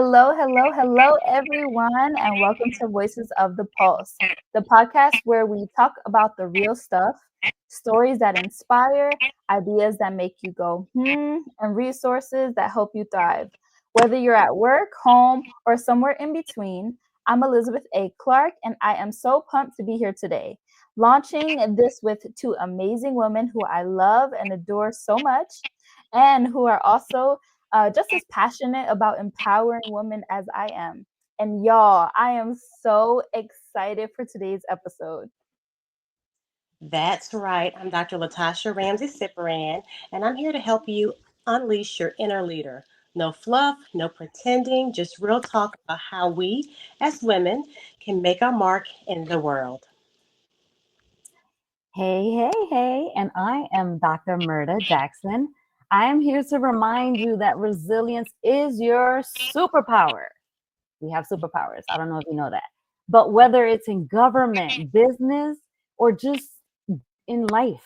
Hello, everyone, and welcome to Voices of the Pulse, the podcast where we talk about the real stuff, stories that inspire, ideas that make you go, and resources that help you thrive. Whether you're at work, home, or somewhere in between, I'm Elizabeth A. Clark, and I am so pumped to be here today. Launching this with two amazing women who I love and adore so much, and who are also just as passionate about empowering women as I am. And y'all, I am so excited for today's episode. That's right. I'm Dr. Latasha Ramsey-Cyprian, and I'm here to help you unleash your inner leader. No fluff, no pretending, just real talk about how we, as women, can make our mark in the world. Hey, and I am Dr. Mirta Jackson. I am here to remind you that resilience is your superpower. We have superpowers. I don't know if you know that. But whether it's in government, business, or just in life,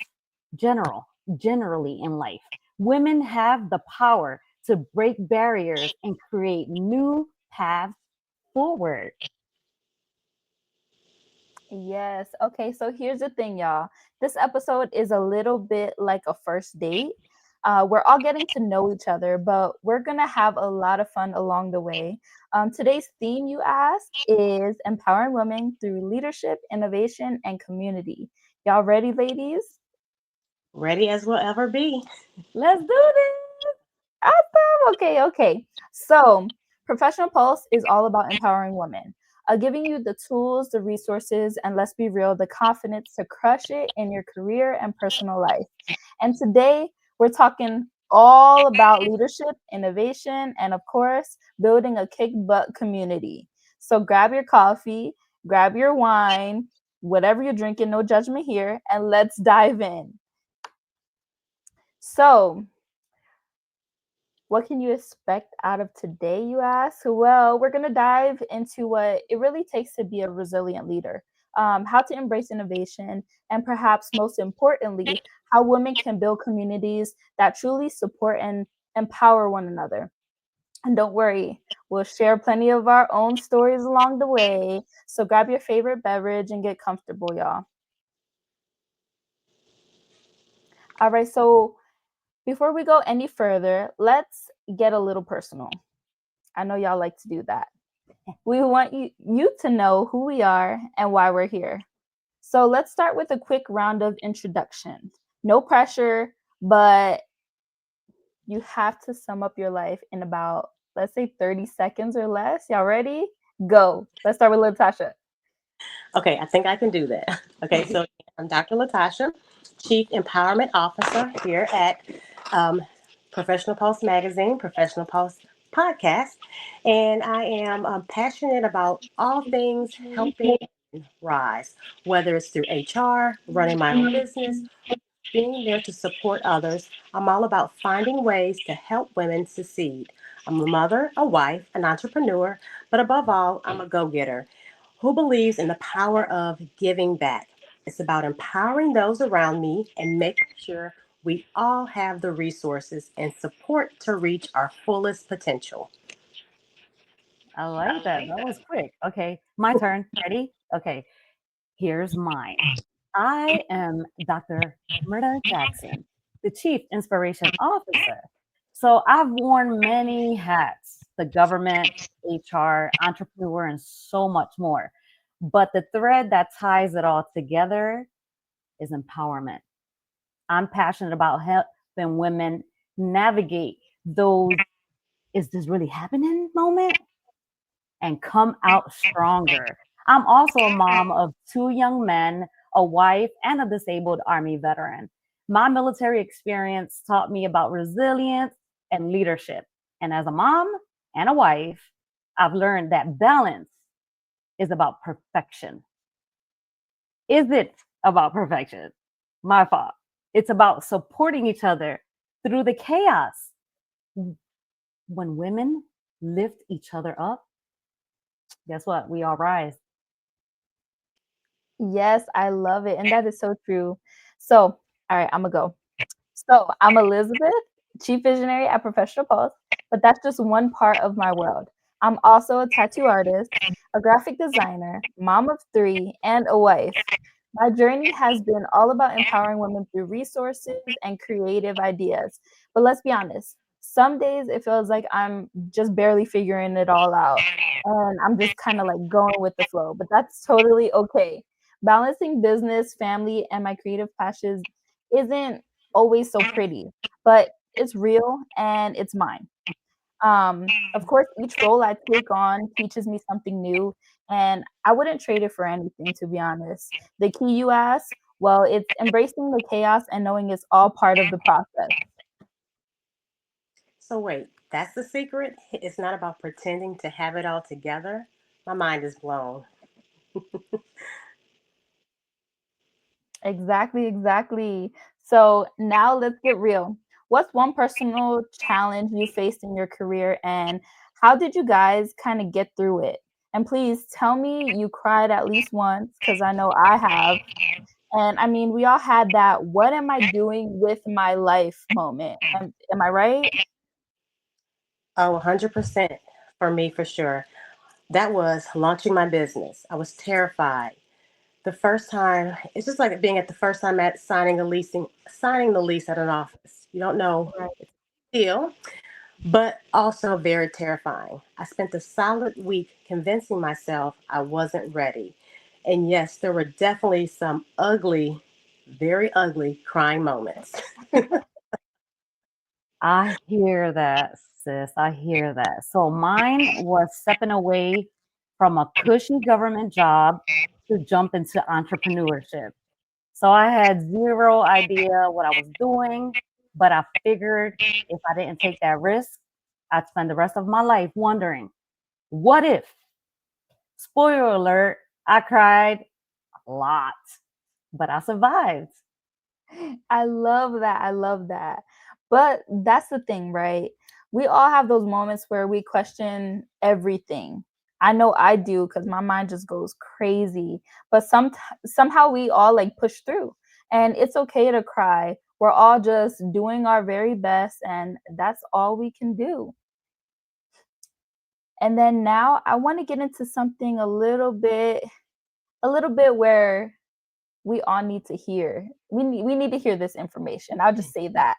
generally in life, women have the power to break barriers and create new paths forward. Yes. Okay. So here's the thing, y'all. This episode is a little bit like a first date. We're all getting to know each other, but we're going to have a lot of fun along the way. Today's theme, you ask, is empowering women through leadership, innovation, and community. Y'all ready, ladies? Ready as we'll ever be. Let's do this. Awesome. Okay. So, Professional Pulse is all about empowering women, giving you the tools, the resources, and let's be real, the confidence to crush it in your career and personal life. And today, we're talking all about leadership, innovation, and of course, building a kick butt community. So, grab your coffee, grab your wine, whatever you're drinking, no judgment here, and let's dive in. So, what can you expect out of today, you ask? Well, we're going to dive into what it really takes to be a resilient leader, how to embrace innovation, and perhaps most importantly, how women can build communities that truly support and empower one another. And don't worry, we'll share plenty of our own stories along the way. So grab your favorite beverage and get comfortable, y'all. All right, so before we go any further, let's get a little personal. I know y'all like to do that. We want you to know who we are and why we're here. So let's start with a quick round of introduction. No pressure, but you have to sum up your life in about, let's say, 30 seconds or less. Y'all ready? Go. Let's start with Latasha. Okay, I think I can do that. Okay, so I'm Dr. Latasha, Chief Empowerment Officer here at um, Professional Pulse Magazine, Professional Pulse Podcast, and I am passionate about all things helping rise, whether it's through HR, running my own business, being there to support others. I'm all about finding ways to help women succeed. I'm a mother, a wife, an entrepreneur, but above all, I'm a go getter who believes in the power of giving back. It's about empowering those around me and making sure we all have the resources and support to reach our fullest potential. I like that. That was quick. Okay, my turn. Ready? Okay, here's mine. I am Dr. Mirta Jackson, the Chief Inspiration Officer. So I've worn many hats, the government, HR, entrepreneur, and so much more. But the thread that ties it all together is empowerment. I'm passionate about helping women navigate those is this really happening moment and come out stronger. I'm also a mom of two young men, a wife, and a disabled Army veteran. My military experience taught me about resilience and leadership. And as a mom and a wife, I've learned that balance is about perfection. Is it about perfection? My fault. It's about supporting each other through the chaos. When women lift each other up, guess what? We all rise. Yes, I love it. And that is so true. So, all right, I'm going to go. So, I'm Elizabeth, Chief Visionary at Professional Pulse, but that's just one part of my world. I'm also a tattoo artist, a graphic designer, mom of three, and a wife. My journey has been all about empowering women through resources and creative ideas. But let's be honest, some days it feels like I'm just barely figuring it all out. And I'm just kind of like going with the flow, but that's totally okay. Balancing business, family, and my creative passions isn't always so pretty, but it's real and it's mine. Of course, each role I take on teaches me something new, and I wouldn't trade it for anything, to be honest. The key you ask, well, it's embracing the chaos and knowing it's all part of the process. So wait, that's the secret? It's not about pretending to have it all together? My mind is blown. Exactly, exactly. So now let's get real. What's one personal challenge you faced in your career, and how did you guys kind of get through it? And please tell me you cried at least once, because I know I have. And I mean, we all had that "what am I doing with my life" moment. Am I right? Oh, 100% for me for sure. That was launching my business. I was terrified. The first time, it's just like being at the first time at signing the lease at an office. You don't know Right. it's a deal, but also very terrifying. I spent a solid week convincing myself I wasn't ready. And yes, there were definitely some ugly, very ugly crying moments. I hear that, sis. I hear that. So mine was stepping away from a cushy government job to jump into entrepreneurship. So I had zero idea what I was doing, but I figured if I didn't take that risk, I'd spend the rest of my life wondering, what if? Spoiler alert, I cried a lot, but I survived. I love that. I love that. But that's the thing, right? We all have those moments where we question everything. I know I do because my mind just goes crazy. But somehow we all like push through. And it's okay to cry. We're all just doing our very best, and that's all we can do. And then now I want to get into something a little bit where we all need to hear. We need to hear this information. I'll just say that.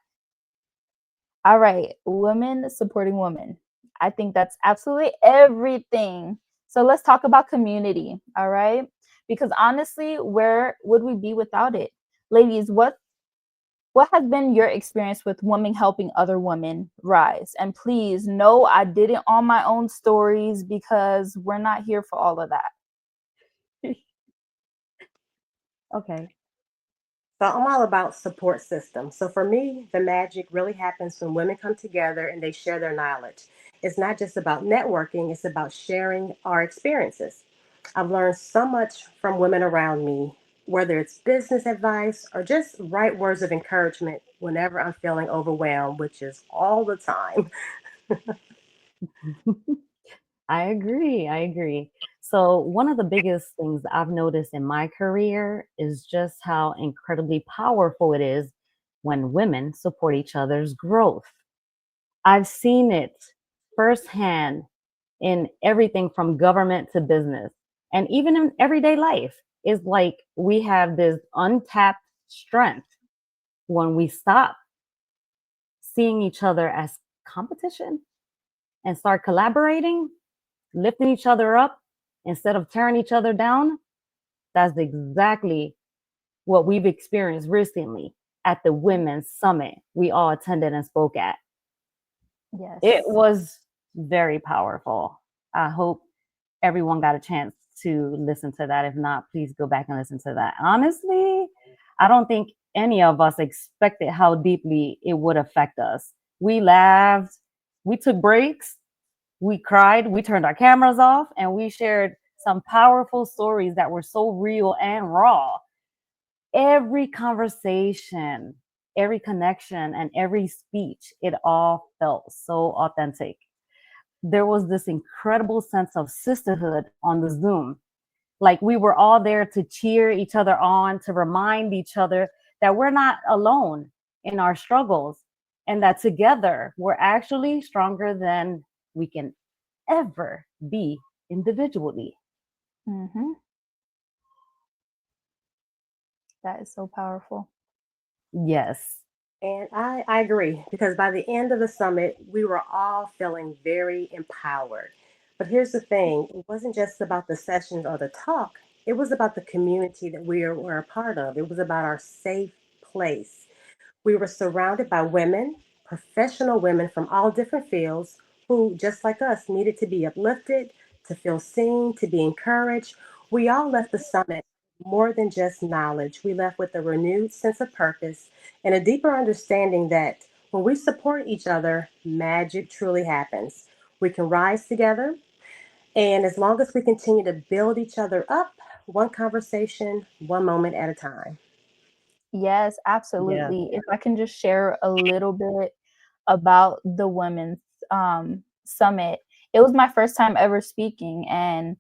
All right, women supporting women. I think that's absolutely everything. So let's talk about community, all right? Because honestly, where would we be without it? Ladies, what has been your experience with women helping other women rise? And please, no, I did it on my own stories because we're not here for all of that. Okay. So I'm all about support systems. So for me, the magic really happens when women come together and they share their knowledge. It's not just about networking, it's about sharing our experiences. I've learned so much from women around me, whether it's business advice or just right words of encouragement whenever I'm feeling overwhelmed, which is all the time. I agree. I agree. So, one of the biggest things I've noticed in my career is just how incredibly powerful it is when women support each other's growth. I've seen it firsthand in everything from government to business and even in everyday life. It's like we have this untapped strength when we stop seeing each other as competition and start collaborating, lifting each other up instead of tearing each other down. That's exactly what we've experienced recently at the Women's Summit we all attended and spoke at. It Yes. was very powerful. I hope everyone got a chance to listen to that. If not, please go back and listen to that. Honestly, I don't think any of us expected how deeply it would affect us. We laughed, we took breaks, we cried, we turned our cameras off, and we shared some powerful stories that were so real and raw. Every conversation, every connection, and every speech, it all felt so authentic. There was this incredible sense of sisterhood on the Zoom. Like we were all there to cheer each other on, to remind each other that we're not alone in our struggles and that together we're actually stronger than we can ever be individually. Mm-hmm. That is so powerful. Yes. And I agree because by the end of the summit, we were all feeling very empowered. But here's the thing, it wasn't just about the sessions or the talk, it was about the community that were a part of. It was about our safe place. We were surrounded by women, professional women from all different fields, who, just like us, needed to be uplifted, to feel seen, to be encouraged. We all left the summit more than just knowledge. We left with a renewed sense of purpose and a deeper understanding that when we support each other, magic truly happens. We can rise together, and as long as we continue to build each other up, one conversation, one moment at a time. Yes, Yes. absolutely. If I can just share a little bit about the women's summit. It was my first time ever speaking, and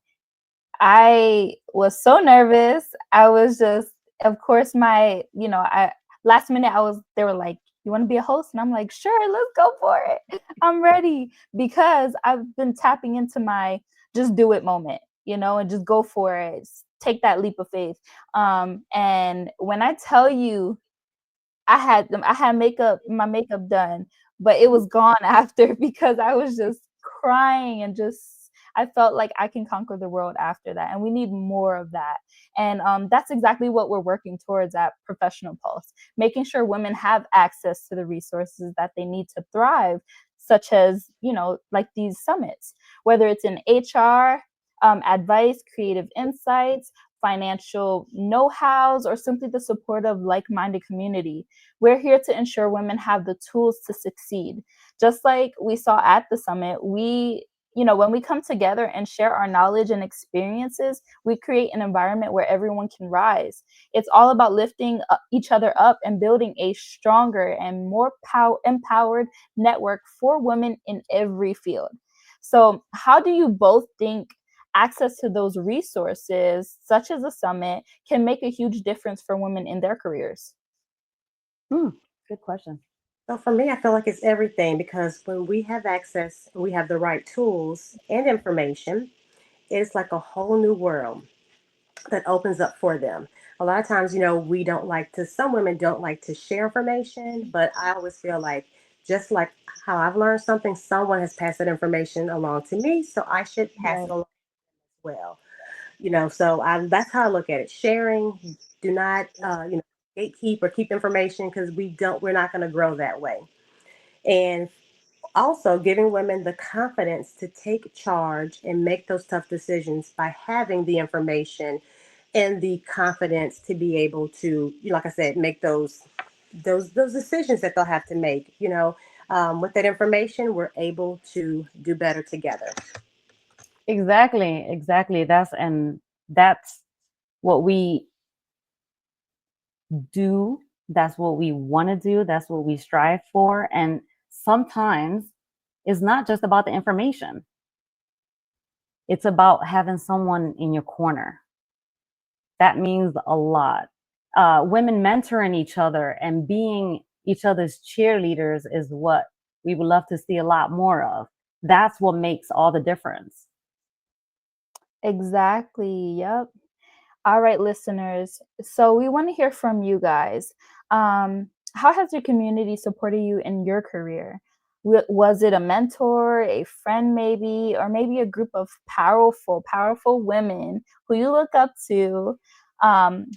I was so nervous. I was just, of course, I last minute they were like, "You want to be a host?" And I'm like, "Sure, let's go for it. I'm ready," because I've been tapping into my just do it moment, and just go for it. Take that leap of faith. And when I tell you I had my makeup done, but it was gone after because I was just crying and just I felt like I can conquer the world after that, and we need more of that. And that's exactly what we're working towards at Professional Pulse, making sure women have access to the resources that they need to thrive, such as like these summits, whether it's in HR, advice, creative insights, financial know-hows, or simply the support of like-minded community. We're here to ensure women have the tools to succeed. Just like we saw at the summit, when we come together and share our knowledge and experiences, we create an environment where everyone can rise. It's all about lifting each other up and building a stronger and more empowered network for women in every field. So, how do you both think access to those resources, such as a summit, can make a huge difference for women in their careers? Hmm. Good question. So for me, I feel like it's everything because when we have access, we have the right tools and information, it's like a whole new world that opens up for them. A lot of times, we don't like to, some women don't like to share information, but I always feel like just like how I've learned something, someone has passed that information along to me, so I should pass it Right. along as well. So that's how I look at it. Sharing, do not, gatekeep or keep information because we're not going to grow that way. And also giving women the confidence to take charge and make those tough decisions by having the information and the confidence to be able to, like I said, make those decisions that they'll have to make. With that information, we're able to do better together. Exactly. Exactly. That's what we do. That's what we want to do. That's what we strive for. And sometimes it's not just about the information. It's about having someone in your corner. That means a lot. Women mentoring each other and being each other's cheerleaders is what we would love to see a lot more of. That's what makes all the difference. Exactly. Yep. All right, listeners. So we want to hear from you guys. How has your community supported you in your career? Was it a mentor, a friend, maybe, or maybe a group of powerful women who you look up to,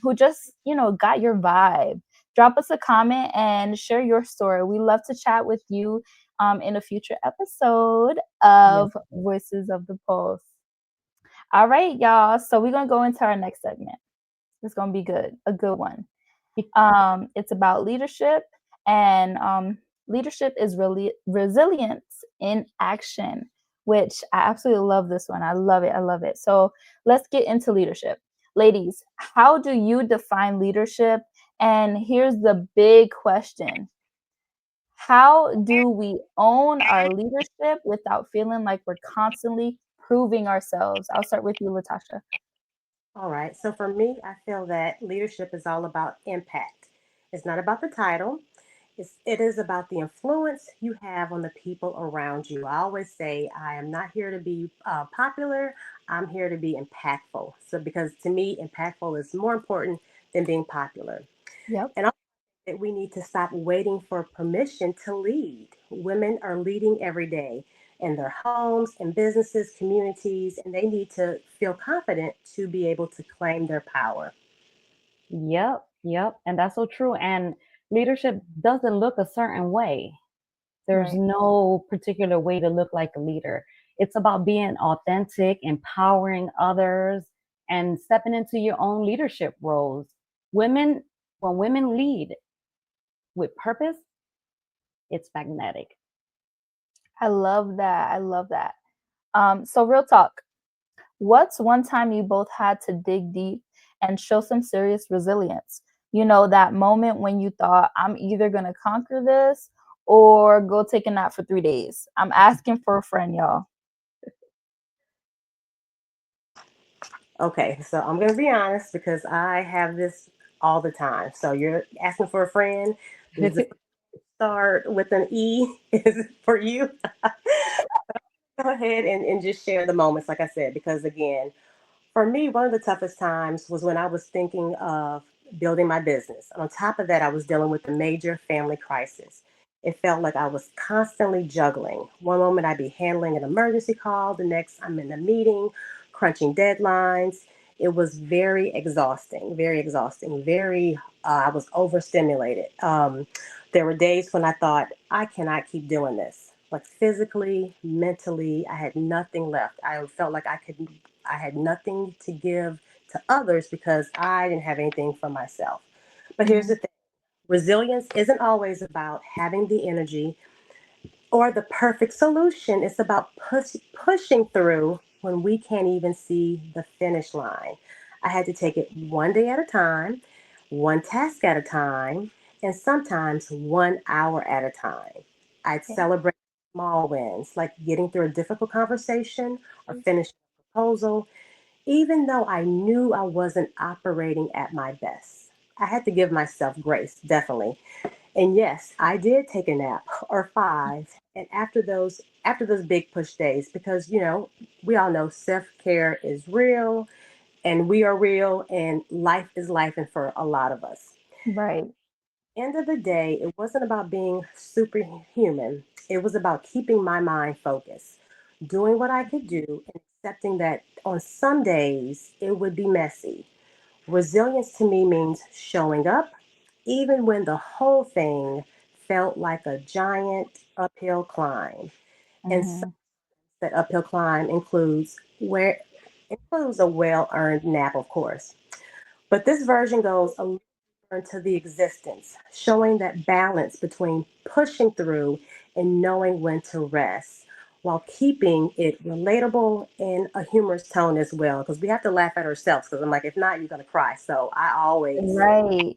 who just, got your vibe? Drop us a comment and share your story. We love to chat with you in a future episode Yes. of Voices of the Pulse. All right, y'all. So we're gonna go into our next segment. It's gonna be good, a good one. It's about leadership, and leadership is really resilience in action, which I absolutely love this one. I love it. I love it. So let's get into leadership. Ladies, how do you define leadership? And here's the big question: how do we own our leadership without feeling like we're constantly proving ourselves? I'll start with you, Latasha. All right. So for me, I feel that leadership is all about impact. It's not about the title. It is about the influence you have on the people around you. I always say I am not here to be popular. I'm here to be impactful. So because to me, impactful is more important than being popular. Yep. And also that we need to stop waiting for permission to lead. Women are leading every day in their homes, in businesses, communities, and they need to feel confident to be able to claim their power. Yep, yep. And that's so true. And leadership doesn't look a certain way. There's Right. no particular way to look like a leader. It's about being authentic, empowering others, and stepping into your own leadership roles. Women, when women lead with purpose, it's magnetic. I love that. I love that. So real talk. What's one time you both had to dig deep and show some serious resilience? You know, that moment when you thought, I'm either going to conquer this or go take a nap for 3 days. I'm asking for a friend, y'all. Okay, so I'm going to be honest because I have this all the time. So you're asking for a friend. Does it start with an E? Is it for you? Go ahead and just share the moments, like I said, because again, for me, one of the toughest times was when I was thinking of building my business. And on top of that, I was dealing with a major family crisis. It felt like I was constantly juggling. One moment I'd be handling an emergency call, the next I'm in a meeting, crunching deadlines. It was very exhausting, very exhausting, I was overstimulated. There were days when I thought, I cannot keep doing this. Like physically, mentally, I had nothing left. I felt like I had nothing to give to others because I didn't have anything for myself. But here's Mhm. the thing, resilience isn't always about having the energy or the perfect solution. It's about pushing through when we can't even see the finish line. I had to take it one day at a time, one task at a time, and sometimes 1 hour at a time. I'd Yeah. celebrate small wins, like getting through a difficult conversation or finishing a proposal, even though I knew I wasn't operating at my best. I had to give myself grace, definitely. And yes, I did take a nap or five. And after those big push days, because we all know self-care is real and we are real and life is life and for a lot of us. Right. End of the day, it wasn't about being superhuman. It was about keeping my mind focused, doing what I could do, and accepting that on some days it would be messy. Resilience to me means showing up, even when the whole thing felt like a giant uphill climb. And Hmm. that uphill climb includes a well-earned nap, of course. But this version goes a little into the existence, showing that balance between pushing through and knowing when to rest, while keeping it relatable in a humorous tone as well. Because we have to laugh at ourselves. Because I'm like, if not, you're gonna cry. So I always, Right.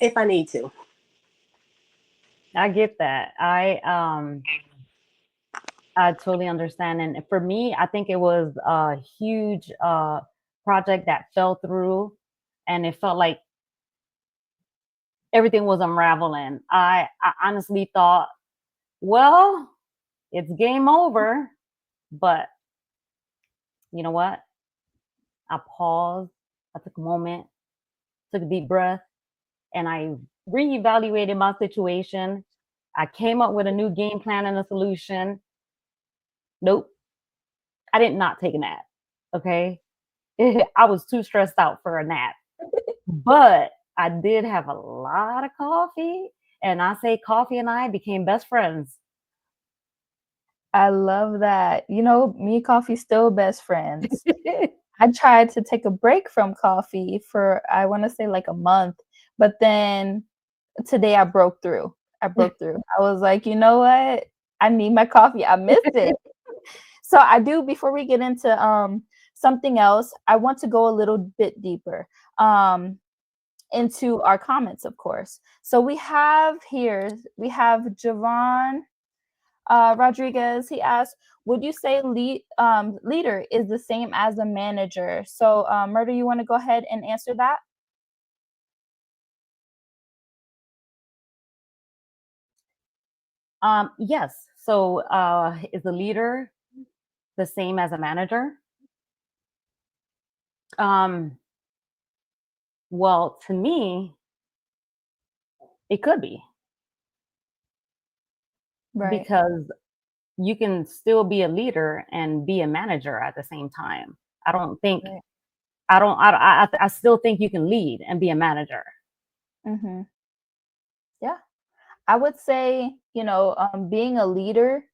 if I need to. I get that. I totally understand. And for me, I think it was a huge project that fell through, and it felt like everything was unraveling. I honestly thought, well, it's game over. But you know what? I paused, I took a moment, took a deep breath, and I reevaluated my situation. I came up with a new game plan and a solution. Nope, I did not take a nap. Okay. I was too stressed out for a nap. But I did have a lot of coffee. And I say coffee and I became best friends. I love that. You know, me and coffee still best friends. I tried to take a break from coffee for, I want to say, like a month, but then today I broke through. I broke through. I was like, you know what? I need my coffee. I miss it. So I do, before we get into something else, I want to go a little bit deeper into our comments, of course. So we have Javon Rodriguez. He asked, would you say leader is the same as a manager? So Murder, you want to go ahead and answer that? Yes. So, is a leader the same as a manager? Um, well, to me, it could be Right. because you can still be a leader and be a manager at the same time. I don't think Right. I don't I still think you can lead and be a manager. Mm-hmm. Yeah. I would say, being a leader,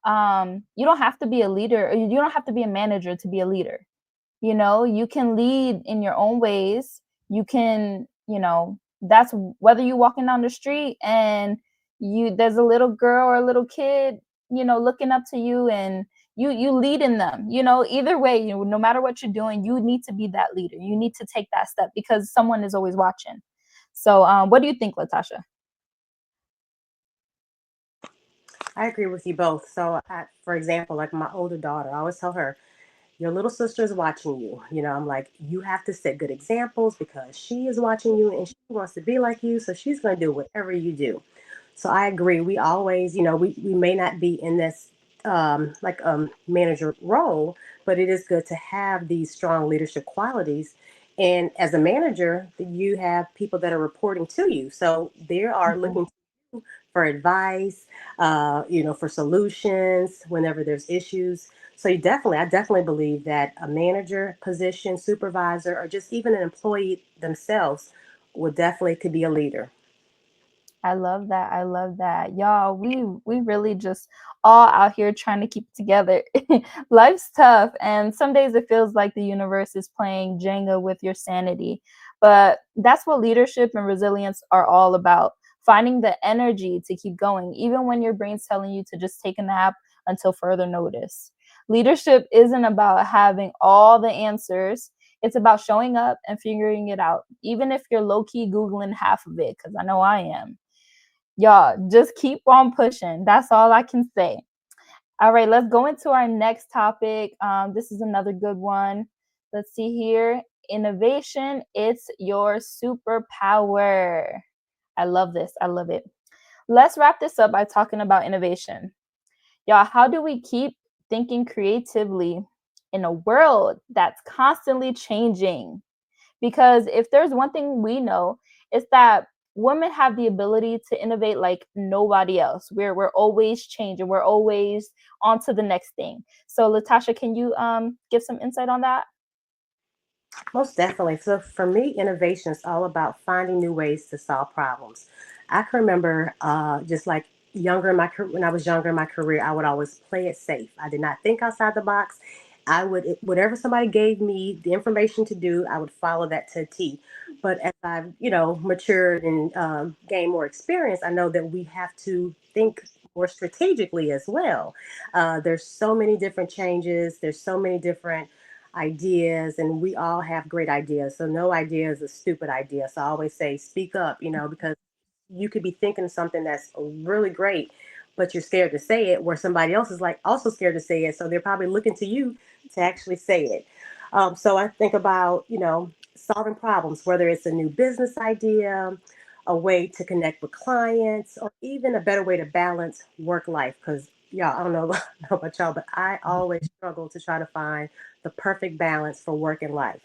you don't have to be a leader, or you don't have to be a manager to be a leader. You can lead in your own ways. You can, that's whether you're walking down the street and there's a little girl or a little kid, looking up to you, and you lead in them. Either way, no matter what you're doing, you need to be that leader. You need to take that step because someone is always watching. So, what do you think, Latasha? I agree with you both. So, for example, like my older daughter, I always tell her, your little sister is watching you. I'm like, you have to set good examples because she is watching you and she wants to be like you. So she's going to do whatever you do. So I agree. We always, we may not be in this manager role, but it is good to have these strong leadership qualities. And as a manager, you have people that are reporting to you. So they are Mhm. looking to you for advice, for solutions whenever there's issues. So I definitely believe that a manager position, supervisor, or just even an employee themselves would definitely could be a leader. I love that. I love that. Y'all, we really just all out here trying to keep it together. Life's tough, and some days it feels like the universe is playing Jenga with your sanity. But that's what leadership and resilience are all about. Finding the energy to keep going, even when your brain's telling you to just take a nap until further notice. Leadership isn't about having all the answers. It's about showing up and figuring it out, even if you're low key Googling half of it, because I know I am. Y'all, just keep on pushing. That's all I can say. All right, let's go into our next topic. This is another good one. Let's see here. Innovation, it's your superpower. I love this. I love it. Let's wrap this up by talking about innovation. Y'all, how do we keep thinking creatively in a world that's constantly changing? Because if there's one thing we know, it's that women have the ability to innovate like nobody else. We're always changing. We're always on to the next thing. So Latasha, can you give some insight on that? Most definitely. So for me, innovation is all about finding new ways to solve problems. I can remember just like when I was younger in my career, I would always play it safe. I did not think outside the box. I would whatever somebody gave me the information to do, I would follow that to a T. But as I've matured and gained more experience, I know that we have to think more strategically as well. There's so many different changes. There's so many different ideas, and we all have great ideas. So no idea is a stupid idea. So I always say, speak up, because you could be thinking something that's really great, but you're scared to say it, where somebody else is like also scared to say it. So they're probably looking to you to actually say it. So I think about, solving problems, whether it's a new business idea, a way to connect with clients, or even a better way to balance work life. Because, y'all, I don't know, know about y'all, but I always struggle to try to find the perfect balance for work and life.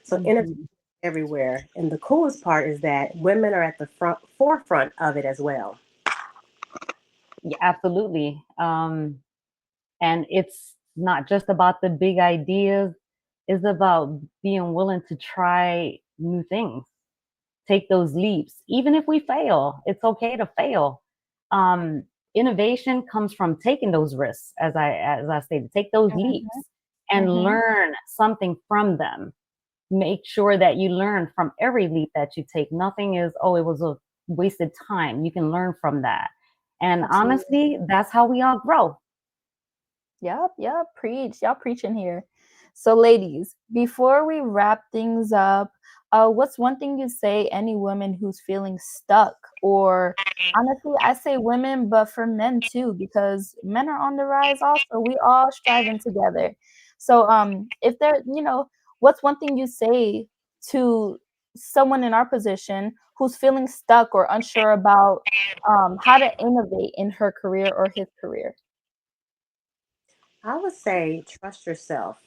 So innovation Mhm. everywhere. And the coolest part is that women are at the forefront of it as well. Yeah, absolutely. And it's not just about the big ideas, it's about being willing to try new things, take those leaps. Even if we fail, it's okay to fail. Um, Innovation comes from taking those risks, as I stated, take those Mm-hmm. leaps and Mm-hmm. learn something from them. Make sure that you learn from every leap that you take. Nothing is, oh, it was a wasted time. You can learn from that. And Absolutely. honestly, that's how we all grow. Yep, yep. Preach. Y'all preaching here. So, ladies, before we wrap things up, what's one thing you say any woman who's feeling stuck? Or honestly, I say women, but for men too, because men are on the rise also. We all striving together. So, if there, what's one thing you say to someone in our position who's feeling stuck or unsure about how to innovate in her career or his career? I would say trust yourself.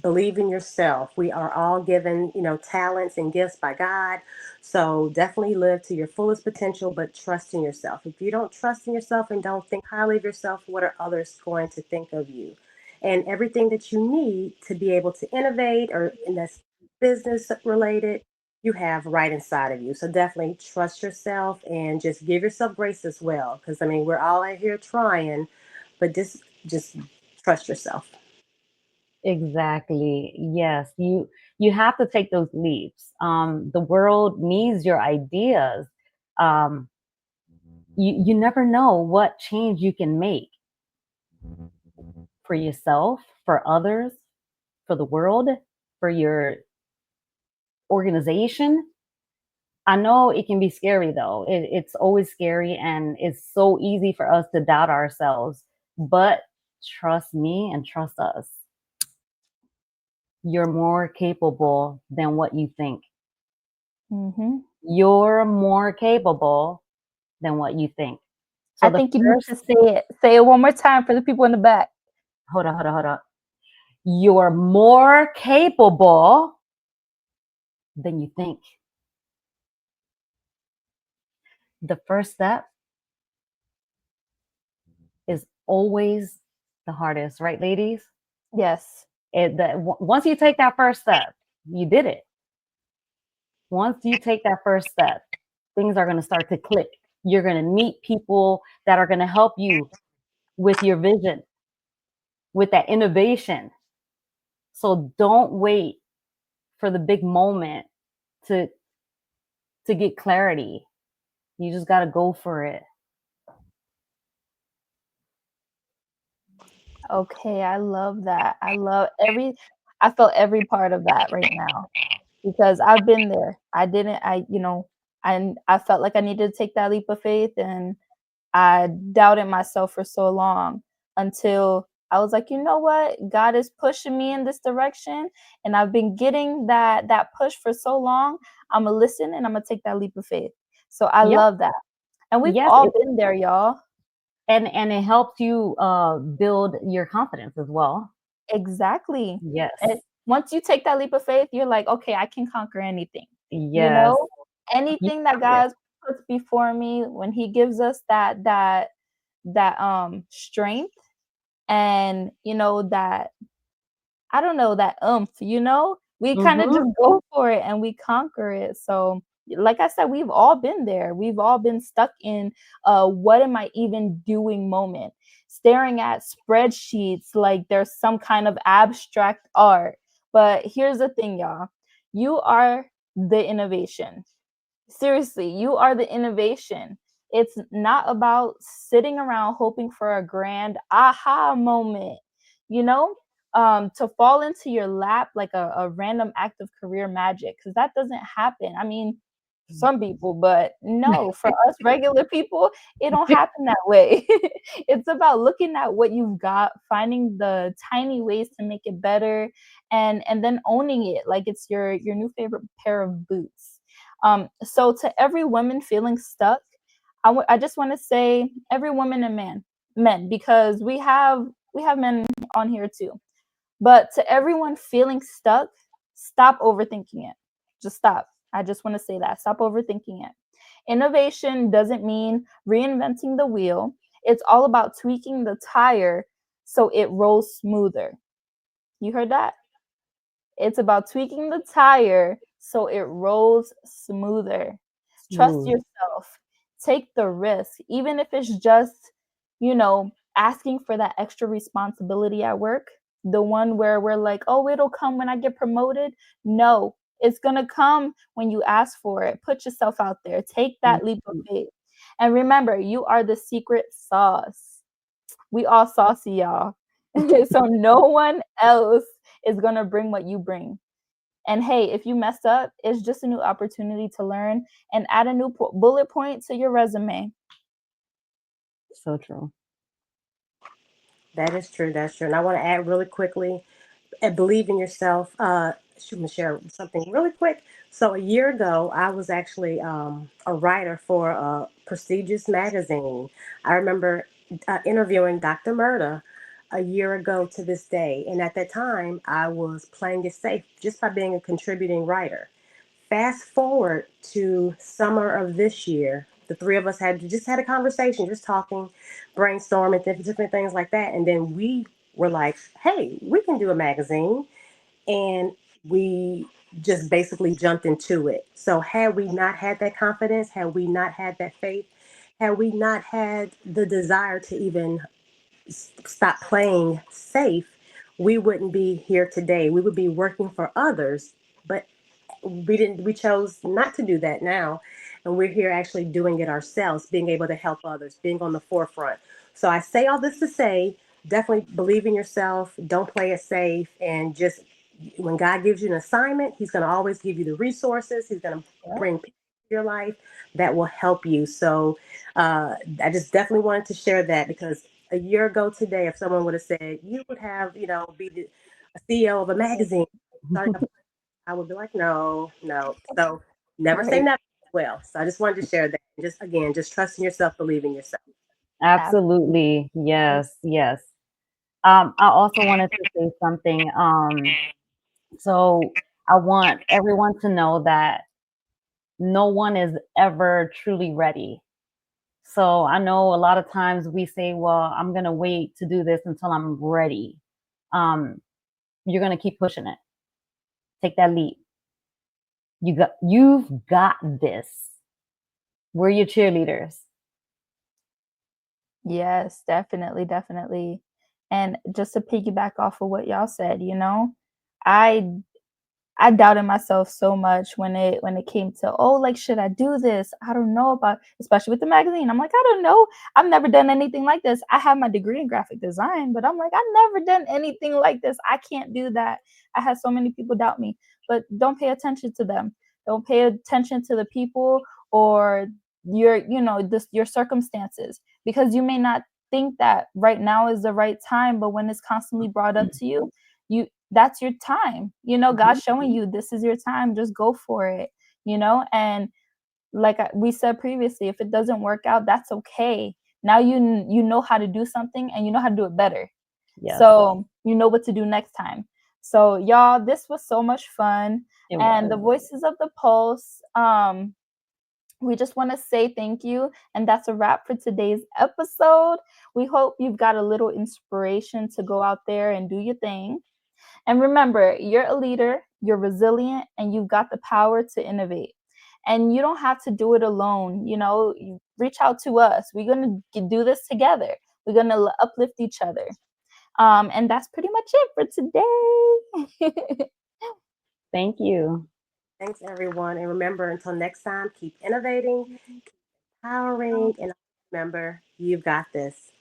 Believe in yourself. We are all given, talents and gifts by God. So definitely live to your fullest potential, but trust in yourself. If you don't trust in yourself and don't think highly of yourself, what are others going to think of you? And everything that you need to be able to innovate or in that's business related, you have right inside of you. So definitely trust yourself and just give yourself grace as well. Because I mean, we're all out here trying, but just trust yourself. Exactly. Yes, you have to take those leaps. The world needs your ideas. Um, you never know what change you can make for yourself, for others, for the world, for your organization. I know it can be scary though. It's always scary and it's so easy for us to doubt ourselves. But trust me and trust us. You're more capable than what you think. Hmm. You're more capable than what you think. I So the think you need first, to say it. Say it one more time for the people in the back. hold on. You're more capable than you think. The first step is always the hardest, right, ladies? Yes. Once you take that first step, you did it. Once you take that first step, things are going to start to click. You're going to meet people that are going to help you with your vision, with that innovation. So don't wait for the big moment to to get clarity. You just got to go for it. Okay, I love that. I felt every part of that right now because I've been there. I didn't I you know, I felt like I needed to take that leap of faith, and I doubted myself for so long until I was like, "You know what? God is pushing me in this direction, and I've been getting that push for so long. Imma listen and Imma take that leap of faith." So I Yep. love that. And we've Yes, all been there, y'all. and it helps you build your confidence as well. Exactly. And Yes. once you take that leap of faith, you're like, "Okay, I can conquer anything." You Yes. know? You Anything that got God puts before me, when he gives us that strength and, that I don't know, that we this. kinda just go for it and we conquer it. So, like I said, we've all been there. We've all been stuck in what am I even doing moment, staring at spreadsheets like there's some kind of abstract art. But here's the thing, y'all. You are the innovation. Seriously, you are the innovation. It's not about sitting around hoping for a grand aha moment, you know, to fall into your lap like a random act of career magic, because that doesn't happen. I mean, some people, but no, for us regular people, it don't happen that way. It's about looking at what you've got, finding the tiny ways to make it better, and then owning it like it's your new favorite pair of boots. So to every woman feeling stuck, I just want to say every woman and men, because we have men on here too. But to everyone feeling stuck, stop overthinking it. Just stop. I just want to say that. Stop overthinking it. Innovation doesn't mean reinventing the wheel. It's all about tweaking the tire so it rolls smoother. You heard that? It's about tweaking the tire so it rolls smoother. Trust Smooth. yourself. Take the risk, even if it's just, asking for that extra responsibility at work. The one where we're like, oh, it'll come when I get promoted. No, it's going to come when you ask for it. Put yourself out there. Take that leap of faith. And remember, you are the secret sauce. We all saucy, y'all. So no one else is going to bring what you bring. And hey, if you mess up, it's just a new opportunity to learn and add a new bullet point to your resume. So true. That is true. That's true. And I want to add really quickly, believe in yourself. shoot, me share something really quick. So a year ago, I was actually a writer for a prestigious magazine. I remember interviewing Dr. Murda a year ago to this day, and at that time, I was playing it safe just by being a contributing writer. Fast forward to summer of this year, the three of us had just had a conversation, just talking, brainstorming, different things like that, and then we were like, "Hey, we can do a magazine." And we just basically jumped into it. So had we not had that confidence, had we not had that faith, had we not had the desire to even stop playing safe, we wouldn't be here today. We would be working for others, but we chose not to do that now, and we're here actually doing it ourselves, being able to help others, being on the forefront. So I say all this to say, definitely believe in yourself, don't play it safe, and just when God gives you an assignment, he's going to always give you the resources. He's going to Yeah. bring people to your life that will help you. So I just definitely wanted to share that, because a year ago today, if someone would have said you would have, be a CEO of a magazine, starting a, I would be like, no, no. So never say Right. never as well. So I just wanted to share that. Just again, just trust in yourself, believe in yourself. Absolutely. Yes, yes. I also wanted to say something. So I want everyone to know that no one is ever truly ready. So I know a lot of times we say, well, I'm going to wait to do this until I'm ready. Um, you're going to keep pushing it. Take that leap. You've got this. We're your cheerleaders. Yes, definitely, definitely. And just to piggyback off of what y'all said, I I doubted myself so much when it came to, oh, like, should I do this? I don't know about, especially with the magazine. I'm like, I don't know. I've never done anything like this. I have my degree in graphic design, but I'm like, I've never done anything like this. I can't do that. I had so many people doubt me, but don't pay attention to them. Don't pay attention to the people or your circumstances, because you may not think that right now is the right time, but when it's constantly brought up to you, that's your time. God's showing you this is your time. Just go for it. And like we said previously, if it doesn't work out, that's okay. Now you know how to do something, and you know how to do it better. Yes, So you know what to do next time. So y'all, this was so much fun. it And was. the Voices of the Pulse, we just want to say thank you. And that's a wrap for today's episode. We hope you've got a little inspiration to go out there and do your thing. And remember, you're a leader, you're resilient, and you've got the power to innovate. And you don't have to do it alone. Reach out to us. We're going to do this together. We're going to uplift each other. And that's pretty much it for today. Thank you. Thanks, everyone. And remember, until next time, keep innovating, empowering, and remember, you've got this.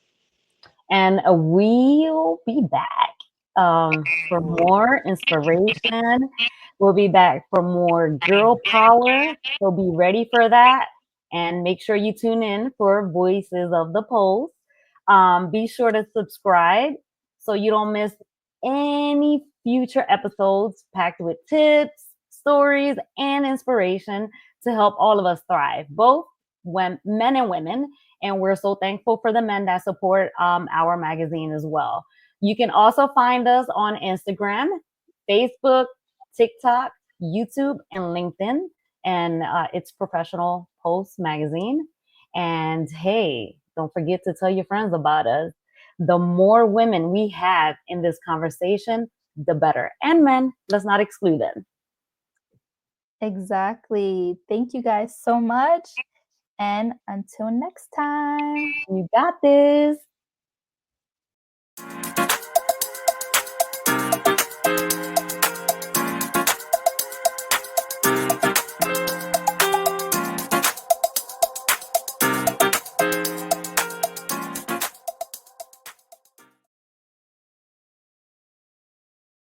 And we'll be back for more inspiration. We'll be back for more girl power. So be ready for that. And make sure you tune in for Voices of the Pulse. Be sure to subscribe so you don't miss any future episodes packed with tips, stories, and inspiration to help all of us thrive, both when men and women. And we're so thankful for the men that support our magazine as well. You can also find us on Instagram, Facebook, TikTok, YouTube, and LinkedIn. And it's Professional Pulse Magazine. And hey, don't forget to tell your friends about us. The more women we have in this conversation, the better. And men, let's not exclude them. Exactly. Thank you guys so much. And until next time. You got this.